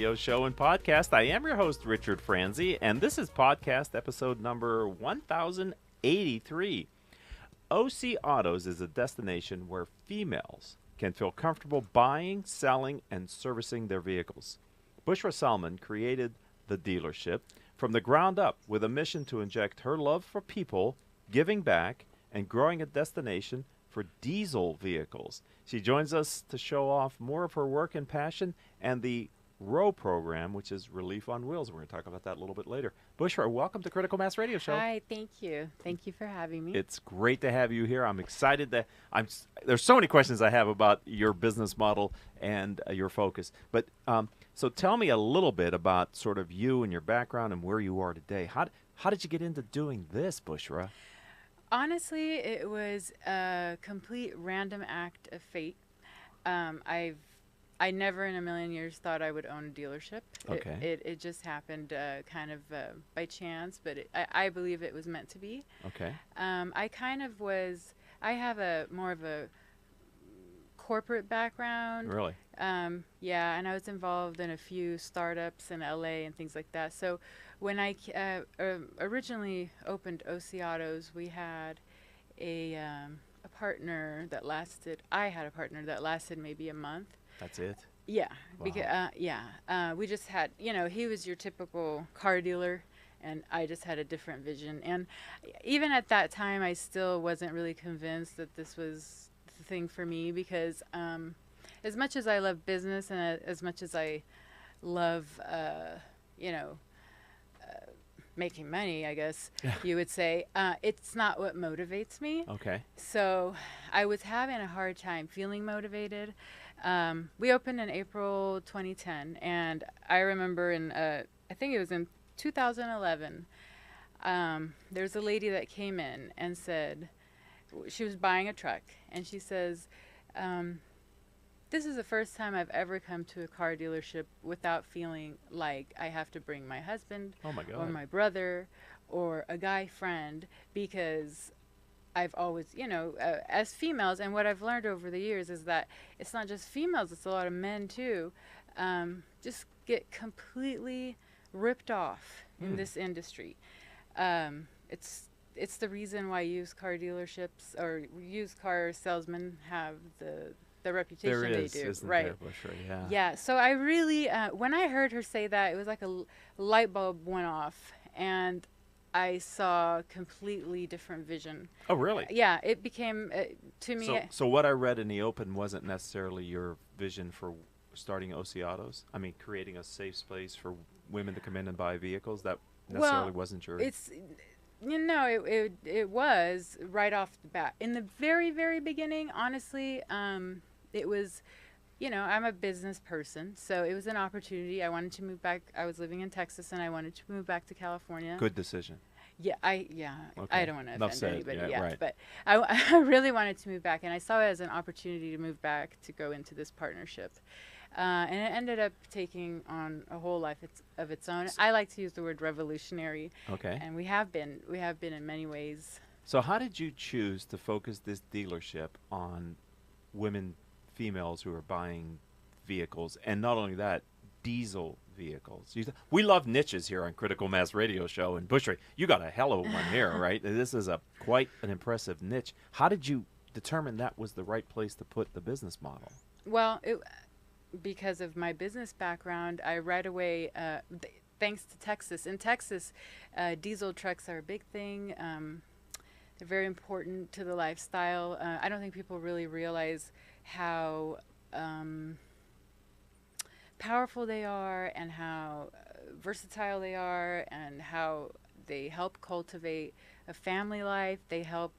radio show and podcast. I am your host, Richard Franzi, and this is podcast episode number 1083. OC Autos is a destination where females can feel comfortable buying, selling, and servicing their vehicles. Bushra Salman created the dealership from the ground up with a mission to inject her love for people, giving back, and growing a destination for diesel vehicles. She joins us to show off more of her work and passion and the ROW program, which is Relief on Wheels. We're going to talk about that a little bit later. Bushra, welcome to Critical Mass Radio Show. Hi, thank you. Thank you for having me. It's great to have you here. I'm excited that there's so many questions I have about your business model and your focus. But so tell me a little bit about sort of you and your background and where you are today. How did you get into doing this, Bushra? Honestly, it was a complete random act of fate. I never in a million years thought I would own a dealership. Okay. It just happened kind of by chance, but I believe it was meant to be. Okay. I have more of a corporate background. Really? Yeah, and I was involved in a few startups in LA and things like that. So when I originally opened OC Autos, we had a partner that lasted. I had a partner that lasted maybe a month. That's it? Yeah, Wow. because we just had, he was your typical car dealer, and I just had a different vision. And even at that time, I still wasn't really convinced that this was the thing for me, because as much as I love business and as much as I love, making money, I guess you would say, it's not what motivates me. Okay. So I was having a hard time feeling motivated. We opened in April 2010, and I remember I think it was in 2011, there's a lady that came in and said, she was buying a truck, and she says, this is the first time I've ever come to a car dealership without feeling like I have to bring my husband or my brother or a guy friend, because I've always, as females, and what I've learned over the years is that it's not just females, it's a lot of men too, just get completely ripped off in this industry. It's the reason why used car dealerships or used car salesmen have the reputation they do. Isn't right. There, Bushra? Yeah. Yeah. So I really, when I heard her say that, it was like a light bulb went off, and I saw a completely different vision. Oh, really? Yeah, it became, to me... So what I read in the open wasn't necessarily your vision for starting OC Autos? I mean, creating a safe space for women to come in and buy vehicles? That necessarily wasn't your... It was right off the bat. In the very, very beginning, honestly, it was... I'm a business person, so it was an opportunity. I wanted to move back. I was living in Texas, and I wanted to move back to California. Good decision. Yeah, I don't want to offend anybody, right. But I really wanted to move back, and I saw it as an opportunity to move back to go into this partnership. And it ended up taking on a whole life of its own. I like to use the word revolutionary. Okay. And we have been in many ways. So how did you choose to focus this dealership on females who are buying vehicles, and not only that, diesel vehicles? We love niches here on Critical Mass Radio Show, and Bushra, you got a hell of one here, right? This is quite an impressive niche. How did you determine that was the right place to put the business model? Well, because of my business background, I right away, thanks to Texas. In Texas, diesel trucks are a big thing. They're very important to the lifestyle. I don't think people really realize how powerful they are, and how versatile they are, and how they help cultivate a family life. They help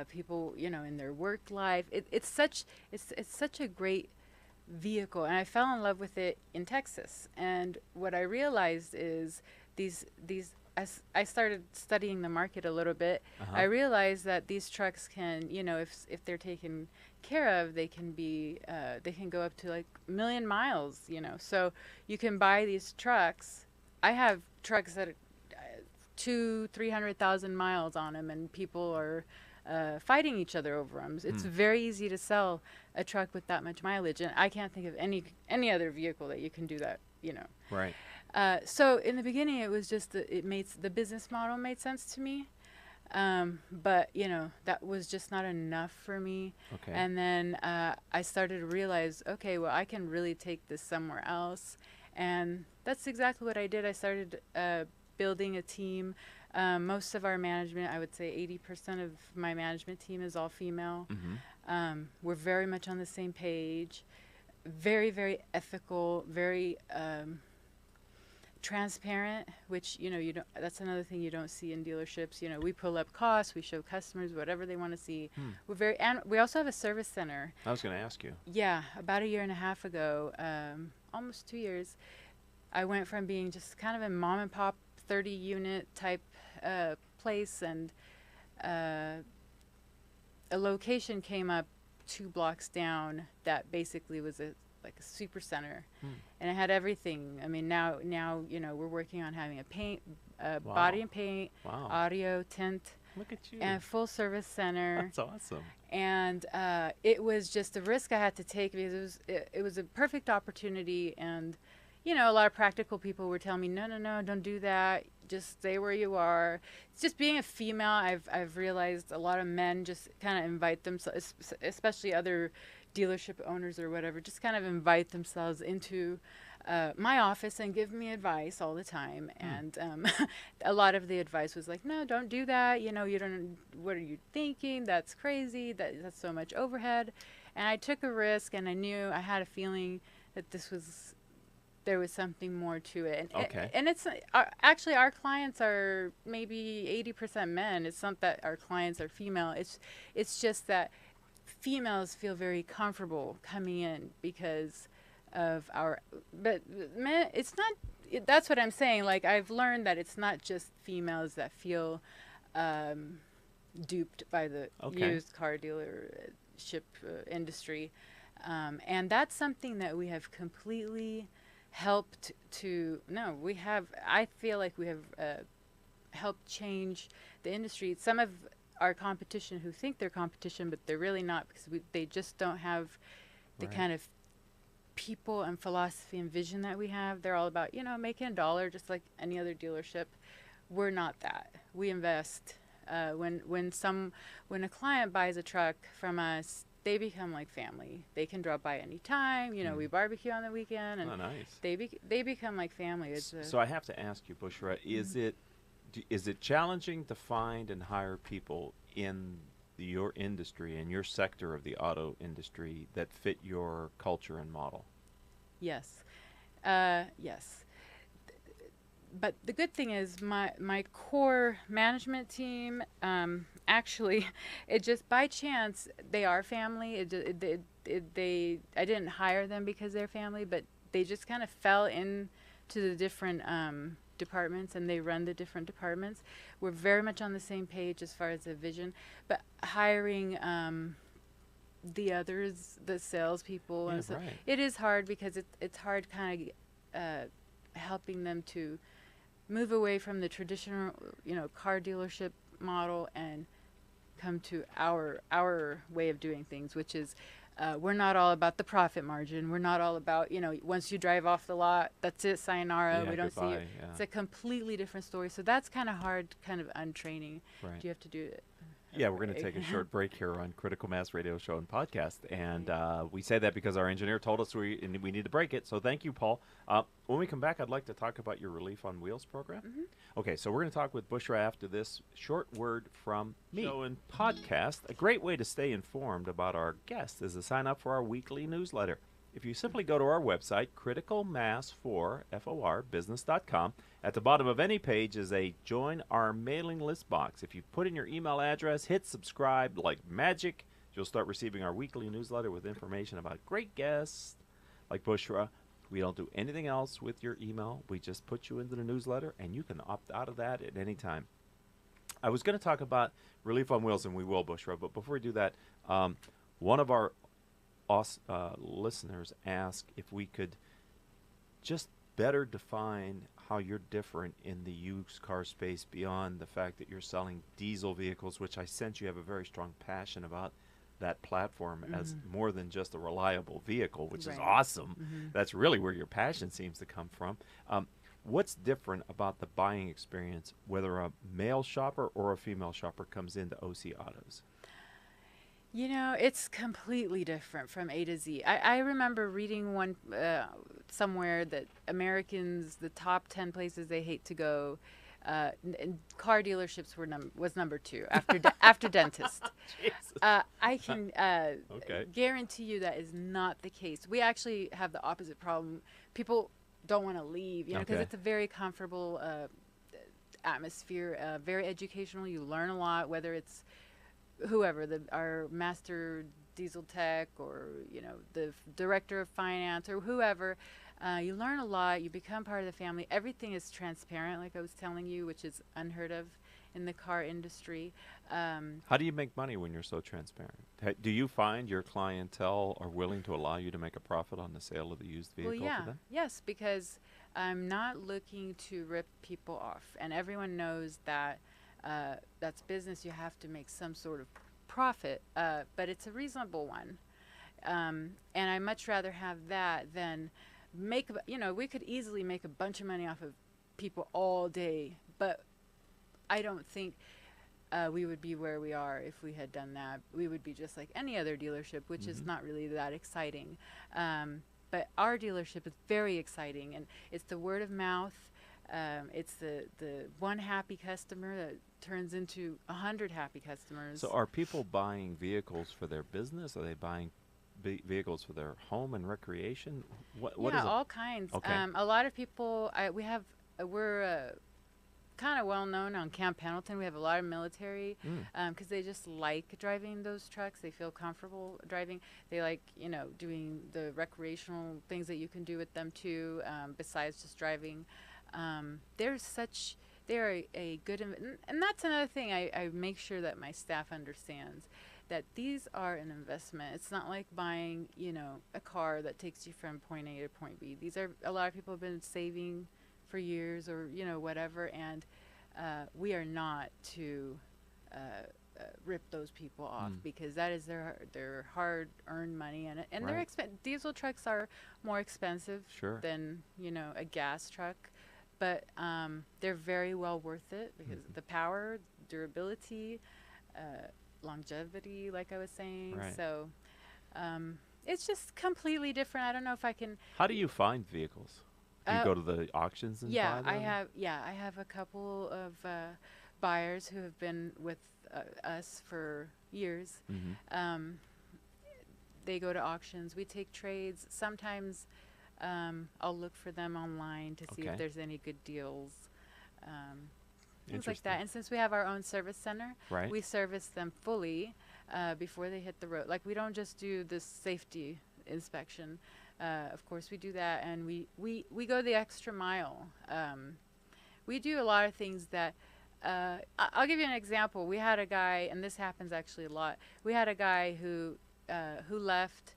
people, in their work life. It's such a great vehicle, and I fell in love with it in Texas. And what I realized is as I started studying the market a little bit, I realized that these trucks can, if they're taken care of, they can go up to like 1 million miles, So you can buy these trucks. I have trucks that are 300,000 miles on them, and people are fighting each other over them. It's very easy to sell a truck with that much mileage, and I can't think of any other vehicle that you can do that Right. So in the beginning, it was just the business model made sense to me, but that was just not enough for me. Okay. And then I started to realize, okay, well, I can really take this somewhere else, and that's exactly what I did. I started building a team. Most of our management, I would say 80% of my management team is all female. We're very much on the same page, very, very ethical, very transparent, which you don't. That's another thing you don't see in dealerships. We pull up costs, we show customers whatever they want to see. And we also have a service center. I was going to ask you. Yeah, about a year and a half ago, almost 2 years, I went from being just kind of a mom and pop 30-unit type place, and a location came up 2 blocks down that basically was like a super center, and it had everything. I mean, now we're working on having a paint, body and paint, audio, tint. Look at you. And full service center. That's awesome. And it was just a risk I had to take because it was a perfect opportunity. And a lot of practical people were telling me, no, don't do that. Just stay where you are. It's just being a female. I've realized a lot of men just kind of invite themselves, especially other dealership owners or whatever, just kind of invite themselves into my office and give me advice all the time. And a lot of the advice was like, no, don't do that. You don't, what are you thinking? That's crazy. That's so much overhead. And I took a risk, and I had a feeling that there was something more to it. And, okay. And it's actually our clients are maybe 80% men. It's not that our clients are female. It's just that females feel very comfortable coming in because of but men, it's not, that's what I'm saying. Like, I've learned that it's not just females that feel duped by the used car dealership industry. And that's something that we have completely helped I feel like we have helped change the industry. Some of our competition who think they're competition, but they're really not, because they just don't have the kind of people and philosophy and vision that we have. They're all about, making $1 just like any other dealership. We're not that. We invest. When a client buys a truck from us, they become like family. They can drop by any time. We barbecue on the weekend, and nice. They become like family. So I have to ask you, Bushra, is it challenging to find and hire people in your industry and your sector of the auto industry that fit your culture and model? Yes. Yes. But the good thing is my core management team, actually, it just by chance, they are family. I didn't hire them because they're family, but they just kind of fell into the different departments, and they run the different departments. We're very much on the same page as far as the vision, but hiring the others, the salespeople, and so it is hard because it's hard kind of helping them to move away from the traditional car dealership model and come to our way of doing things, which is we're not all about the profit margin. We're not all about, once you drive off the lot, that's it, sayonara. We don't see it. Yeah. It's a completely different story. So that's kind of hard, kind of untraining. Right. Do you have to do it? Yeah, we're going to take a short break here on Critical Mass Radio Show and Podcast. And we say that because our engineer told us we need to break it. So thank you, Paul. When we come back, I'd like to talk about your Relief on Wheels program. Okay, so we're going to talk with Bushra after this short word from me. Show and Podcast, a great way to stay informed about our guests is to sign up for our weekly newsletter. If you simply go to our website, criticalmass4business.com, at the bottom of any page is a Join Our Mailing List box. If you put in your email address, hit subscribe like magic, you'll start receiving our weekly newsletter with information about great guests like Bushra. We don't do anything else with your email. We just put you into the newsletter, and you can opt out of that at any time. I was going to talk about Relief on Wheels, and we will, Bushra, but before we do that, one of our listeners asked if we could just better define how you're different in the used car space beyond the fact that you're selling diesel vehicles, which I sense you have a very strong passion about. that platform as more than just a reliable vehicle, which is Right. awesome. Mm-hmm. That's really where your passion seems to come from. What's different about the buying experience, whether a male shopper or a female shopper comes into OC Autos? You know, it's completely different from A to Z. I remember reading one somewhere that Americans, the top 10 places they hate to go, car dealerships was number two after after dentist. Jesus. I can Okay. guarantee you that is not the case. We actually have the opposite problem. People don't want to leave, you know, because Okay. it's a very comfortable atmosphere, very educational. You learn a lot, whether it's whoever, our master diesel tech, or you know, the director of finance, or whoever. You learn a lot. You become part of the family. Everything is transparent, like I was telling you, which is unheard of in the car industry. How do you make money when you're so transparent? Do you find your clientele are willing to allow you to make a profit on the sale of the used vehicle Well, yeah, to them? yes, because I'm not looking to rip people off, and everyone knows that that's business. You have to make some sort of profit, but it's a reasonable one. And I much rather have that than you know, we could easily make a bunch of money off of people all day, but I don't think we would be where we are if we had done that. We would be just like any other dealership, which is not really that exciting. But our dealership is very exciting, and it's the word of mouth. It's the one happy customer that turns into 100 happy customers. So are people buying vehicles for their business? Are they buying vehicles for their home and recreation? What yeah, is it? all kinds. Okay. A lot of people. We're kind of well known on Camp Pendleton. We have a lot of military because they just like driving those trucks. They feel comfortable driving. They like, you know, doing the recreational things that you can do with them too, besides just driving. They're a good, and that's another thing I make sure that my staff understands, that these are an investment. It's not like buying, you know, a car that takes you from point A to point B. These are, a lot of people have been saving for years, or you know, whatever, and we are not to rip those people off, because that is their hard-earned money, and Right. diesel trucks are more expensive Sure. than, you know, a gas truck, but they're very well worth it because of the power, durability, longevity, like I was saying. Right. So it's just completely different. I don't know if I can. How do you find vehicles? Do you Uh, go to the auctions and Yeah, buy them? I have a couple of buyers who have been with us for years. They go to auctions. We take trades. Sometimes I'll look for them online to see Okay. if there's any good deals, things like Interesting. that. And since we have our own service center, Right. we service them fully before they hit the road. Like, we don't just do this safety inspection. Of course, we do that, and we go the extra mile. We do a lot of things that I'll give you an example. We had a guy, and this happens actually a lot. We had a guy who left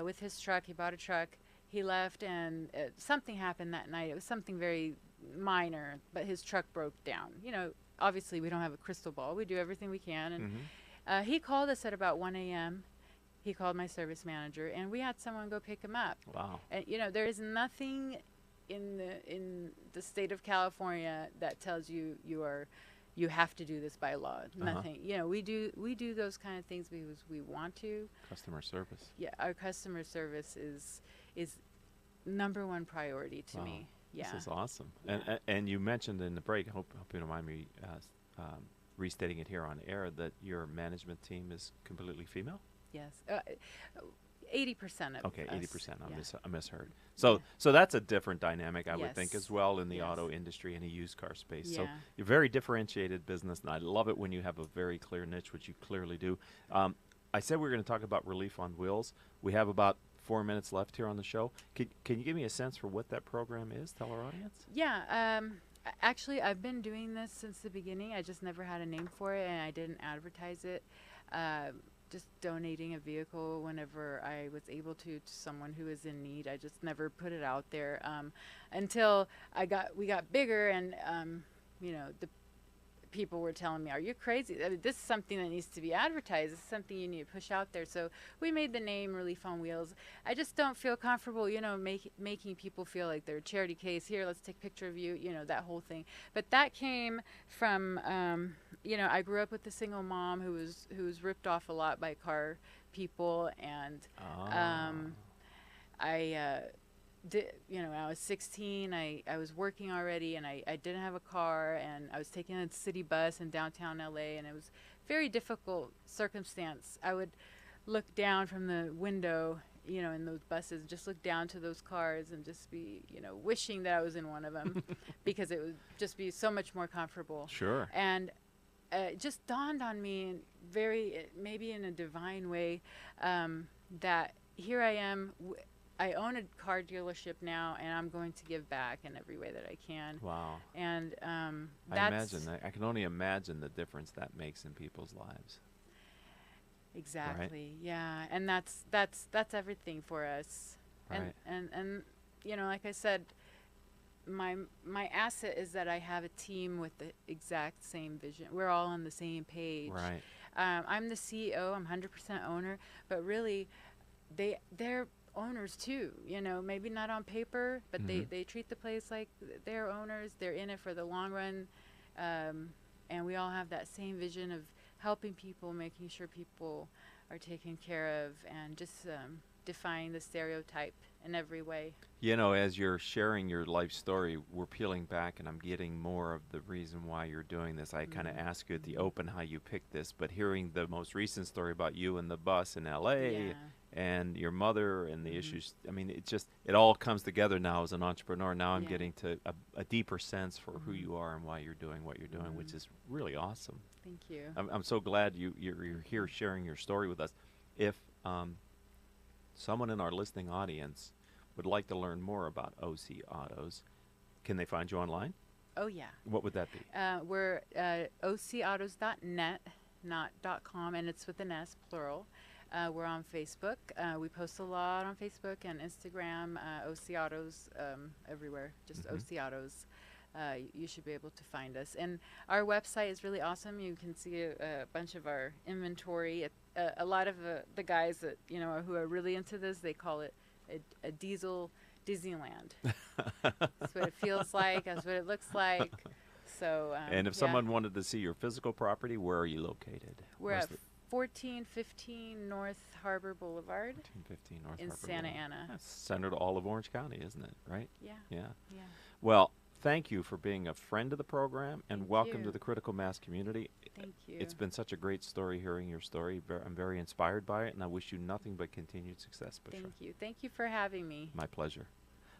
with his truck. He bought a truck. He left, and something happened that night. It was something very minor, but his truck broke down. You know, obviously we don't have a crystal ball. We do everything we can, and he called us at about 1 a.m. He called my service manager, and we had someone go pick him up. Wow. And you know, there is nothing in the state of California that tells you you have to do this by law. Nothing. You know, we do those kind of things because we want to. Customer service. Yeah, our customer service is number one priority to Wow. me. Yeah. This is awesome. Yeah. And you mentioned in the break, hope you don't mind me restating it here on air, that your management team is completely female? Yes. 80% of Okay, us. 80%. Yeah. I misheard. So that's a different dynamic, I would think, Yes. as well, in the Yes. auto industry and the used car space. So Yeah. you're very differentiated business, and I love it when you have a very clear niche, which you clearly do. I said we were going to talk about Relief on Wheels. We have about 4 minutes left here on the show. Can you give me a sense for what that program is? Tell our audience. Yeah. Actually, I've been doing this since the beginning. I just never had a name for it, and I didn't advertise it. Just donating a vehicle whenever I was able to someone who is in need. I just never put it out there until we got bigger, and you know, the people were telling me, "Are you crazy? I mean, this is something that needs to be advertised. This is something you need to push out there." So we made the name Relief on Wheels. I just don't feel comfortable, making people feel like they're a charity case. Here, let's take a picture of you, that whole thing. But that came from, I grew up with a single mom who was ripped off a lot by car people, and I when I was 16, I was working already, and I didn't have a car, and I was taking a city bus in downtown LA, and it was very difficult circumstance. I would look down from the window, in those buses, just look down to those cars and just be, wishing that I was in one of them because it would just be so much more comfortable. Sure. And it just dawned on me maybe in a divine way, that here I am. I own a car dealership now, and I'm going to give back in every way that I can. Wow. And I can only imagine the difference that makes in people's lives. Exactly. Right? Yeah. And that's everything for us. Right. And like I said, my asset is that I have a team with the exact same vision. We're all on the same page. Right. I'm the CEO. I'm 100% owner, but really, they're owners too, maybe not on paper, but they treat the place like they're owners. They're in it for the long run, and we all have that same vision of helping people, making sure people are taken care of, and just defying the stereotype in every way. As you're sharing your life story, we're peeling back, and I'm getting more of the reason why you're doing this. I kind of asked you at the open how you picked this, but hearing the most recent story about you and the bus in L.A., and your mother and the issues, I mean, it all comes together now as an entrepreneur. Now I'm getting to a deeper sense for who you are and why you're doing what you're doing, which is really awesome. Thank you. I'm so glad you're here sharing your story with us. If someone in our listening audience would like to learn more about OC Autos, can they find you online? Oh, yeah. What would that be? We're ocautos.net, not .com, and it's with an S, plural. We're on Facebook. We post a lot on Facebook and Instagram. OC Autos everywhere, just OC Autos. You should be able to find us. And our website is really awesome. You can see a bunch of our inventory. A lot of the guys that who are really into this, they call it a diesel Disneyland. That's what it feels like. That's what it looks like. So. And if someone wanted to see your physical property, where are you located? We're at 1415 North Harbor Boulevard. 1415 North in Harbor Santa Boulevard. Ana. That's centered all of Orange County, isn't it? Right? Yeah. Yeah. Yeah. Well, thank you for being a friend of the program, and Thank welcome you. to the Critical Mass community. Thank you. It's been such a great story hearing your story. I'm very inspired by it, and I wish you nothing but continued success, Bushra. Thank you. Thank you for having me. My pleasure.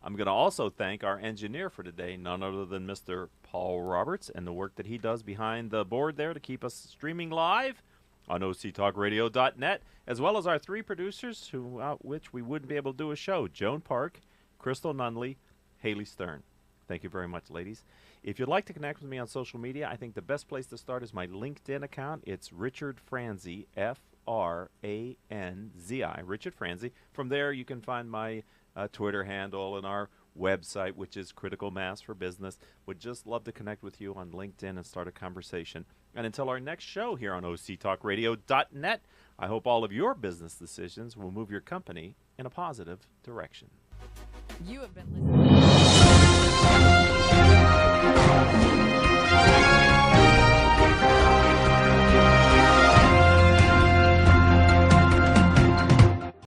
I'm going to also thank our engineer for today, none other than Mr. Paul Roberts, and the work that he does behind the board there to keep us streaming live on octalkradio.net, as well as our three producers without which we wouldn't be able to do a show, Joan Park, Crystal Nunley, Haley Stern. Thank you very much, ladies. If you'd like to connect with me on social media, I think the best place to start is my LinkedIn account. It's Richard Franzi, F-R-A-N-Z-I, Richard Franzi. From there, you can find my Twitter handle and our website, which is Critical Mass for Business. Would just love to connect with you on LinkedIn and start a conversation. And until our next show here on octalkradio.net, I hope all of your business decisions will move your company in a positive direction. You have been listening.